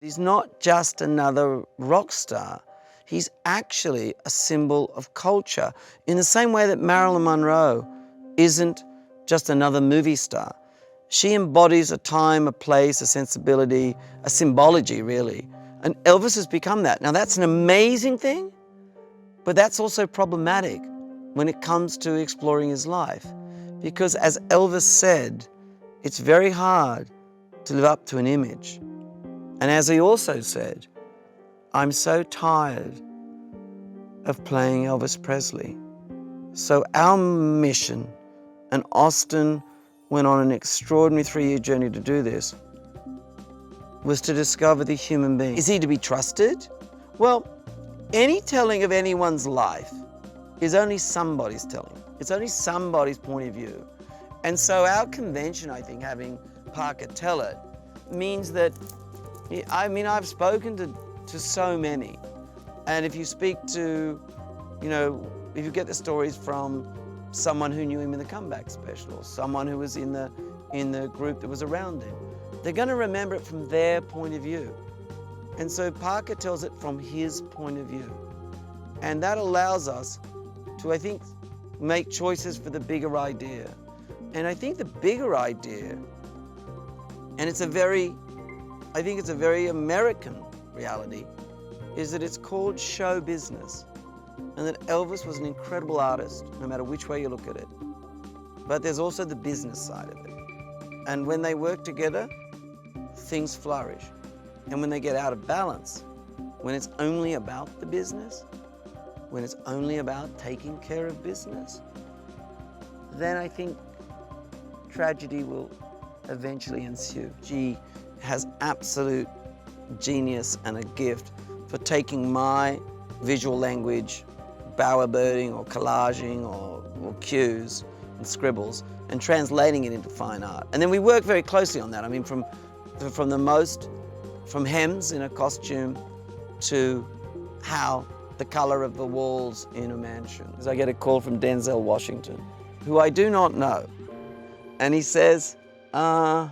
He's not just another rock star. He's actually a symbol of culture in the same way that Marilyn Monroe isn't just another movie star. She embodies a time, a place, a sensibility, a symbology, really. And Elvis has become that. Now, that's an amazing thing, but that's also problematic when it comes to exploring his life. Because as Elvis said, it's very hard to live up to an image. And as he also said, I'm so tired of playing Elvis Presley. So our mission, and Austin went on an extraordinary 3-year journey to do this, was to discover the human being. Is he to be trusted? Well, any telling of anyone's life is only somebody's telling. It's only somebody's point of view. And so our convention, I think, having Parker tell it, means that, I mean, I've spoken to so many. And if you speak to, if you get the stories from someone who knew him in the Comeback Special, or someone who was in the group that was around him, they're going to remember it from their point of view. And so Parker tells it from his point of view. And that allows us to, I think, make choices for the bigger idea. And I think the bigger idea, and I think it's a very American reality, is that it's called show business. And that Elvis was an incredible artist, no matter which way you look at it. But there's also the business side of it. And when they work together, things flourish. And when they get out of balance, when it's only about the business, when it's only about taking care of business, then I think tragedy will eventually ensue. She has absolute genius and a gift for taking my visual language, bowerbirding or collaging or cues and scribbles, and translating it into fine art. And then we work very closely on that. I mean, from hems in a costume to how the color of the walls in a mansion. As I get a call from Denzel Washington, who I do not know. And he says, hi.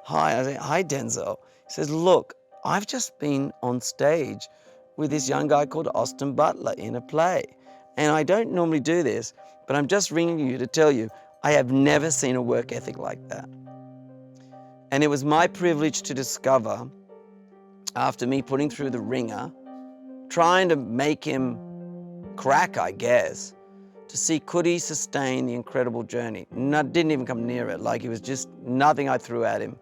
I say, hi, Denzel. He says, look, I've just been on stage with this young guy called Austin Butler in a play. And I don't normally do this, but I'm just ringing you to tell you, I have never seen a work ethic like that. And it was my privilege to discover, after me putting through the ringer, trying to make him crack, I guess, to see could he sustain the incredible journey. Didn't even come near it, like it was just nothing I threw at him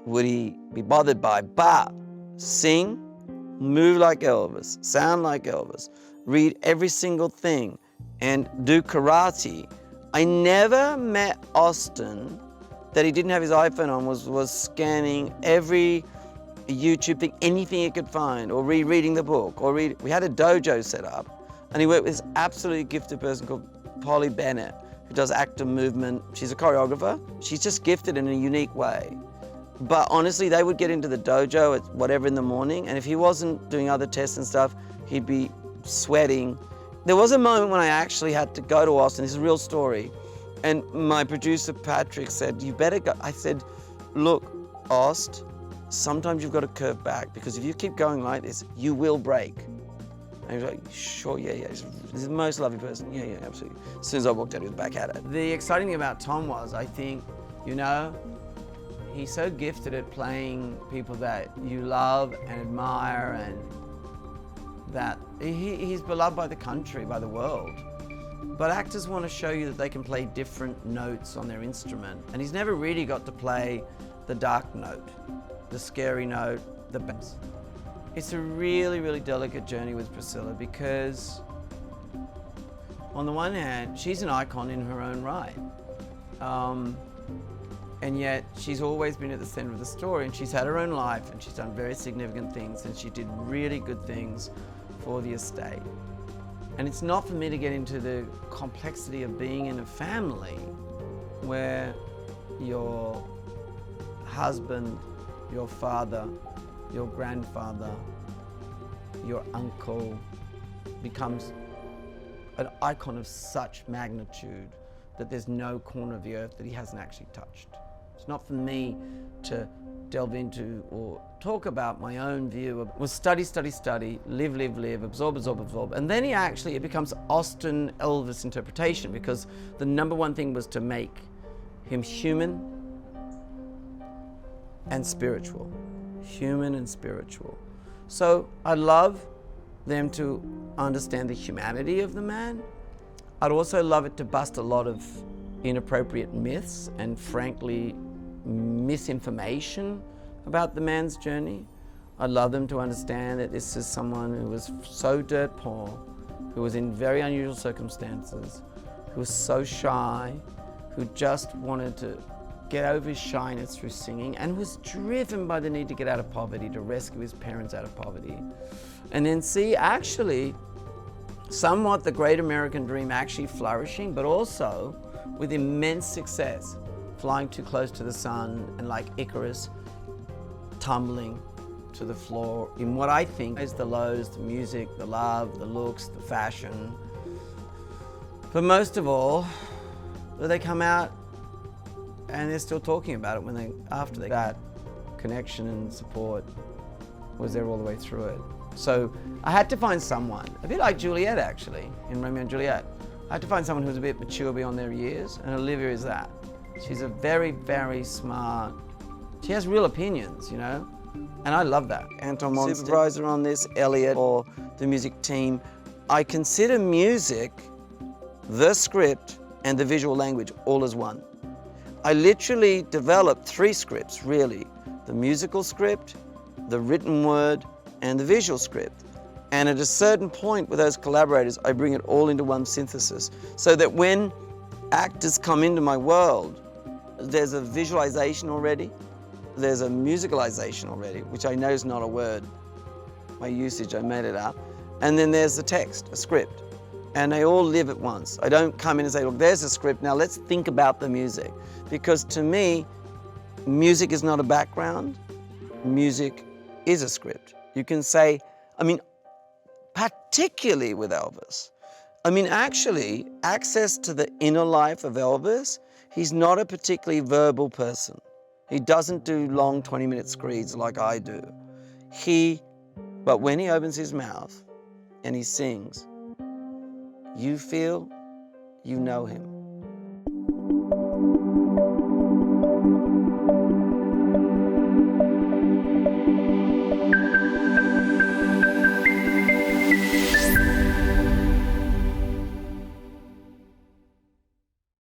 would he be bothered by. But sing, move like Elvis, sound like Elvis, read every single thing, and do karate. I never met Austin that he didn't have his iPhone on, was scanning every YouTube thing, anything he could find, or rereading the book, we had a dojo set up, and he worked with this absolutely gifted person called Polly Bennett, who does active movement. She's a choreographer. She's just gifted in a unique way. But honestly, they would get into the dojo at whatever in the morning, and if he wasn't doing other tests and stuff, he'd be sweating. There was a moment when I actually had to go to Austin. This is a real story. And my producer, Patrick, said, you better go. I said, look, Ost, sometimes you've got to curve back, because if you keep going like this, you will break. And he was like, sure, yeah. He's the most lovely person. Yeah, absolutely. As soon as I walked out, he was back at it. The exciting thing about Tom was, I think, he's so gifted at playing people that you love and admire, and that he's beloved by the country, by the world. But actors want to show you that they can play different notes on their instrument. And he's never really got to play the dark note, the scary note, the bass. It's a really, really delicate journey with Priscilla, because on the one hand, she's an icon in her own right. And yet she's always been at the center of the story, and she's had her own life, and she's done very significant things, and she did really good things for the estate. And it's not for me to get into the complexity of being in a family where your husband, your father, your grandfather, your uncle becomes an icon of such magnitude that there's no corner of the earth that he hasn't actually touched. It's not for me to delve into or talk about my own view of was study, study, study, live, live, live, absorb, absorb, absorb. And then it becomes Austin Elvis interpretation, because the number one thing was to make him human and spiritual. Human and spiritual. So I love them to understand the humanity of the man. I'd also love it to bust a lot of inappropriate myths and frankly misinformation about the man's journey. I'd love them to understand that this is someone who was so dirt poor, who was in very unusual circumstances, who was so shy, who just wanted to get over his shyness through singing, and was driven by the need to get out of poverty, to rescue his parents out of poverty. And then see actually somewhat the great American dream actually flourishing, but also with immense success, flying too close to the sun and like Icarus, tumbling to the floor in what I think is the lows, the music, the love, the looks, the fashion. But most of all, they come out and they're still talking about it after that connection and support was there all the way through it. So I had to find someone, a bit like Juliet actually, in Romeo and Juliet. I had to find someone who was a bit mature beyond their years, and Olivia is that. She's a very, very smart, she has real opinions, you know? And I love that. Anton Monstein, supervisor on this, Elliot, or the music team. I consider music, the script, and the visual language all as one. I literally developed 3 scripts, really. The musical script, the written word, and the visual script. And at a certain point with those collaborators, I bring it all into one synthesis, so that when actors come into my world, there's a visualization already, there's a musicalization already, which I know is not a word. My usage, I made it up. And then there's the text, a script. And they all live at once. I don't come in and say, look, there's a script, now let's think about the music. Because to me, music is not a background, music is a script. You can say, I mean, particularly with Elvis, I mean, actually, access to the inner life of Elvis, he's not a particularly verbal person. He doesn't do long 20-minute screeds like I do. But when he opens his mouth and he sings, you feel you know him.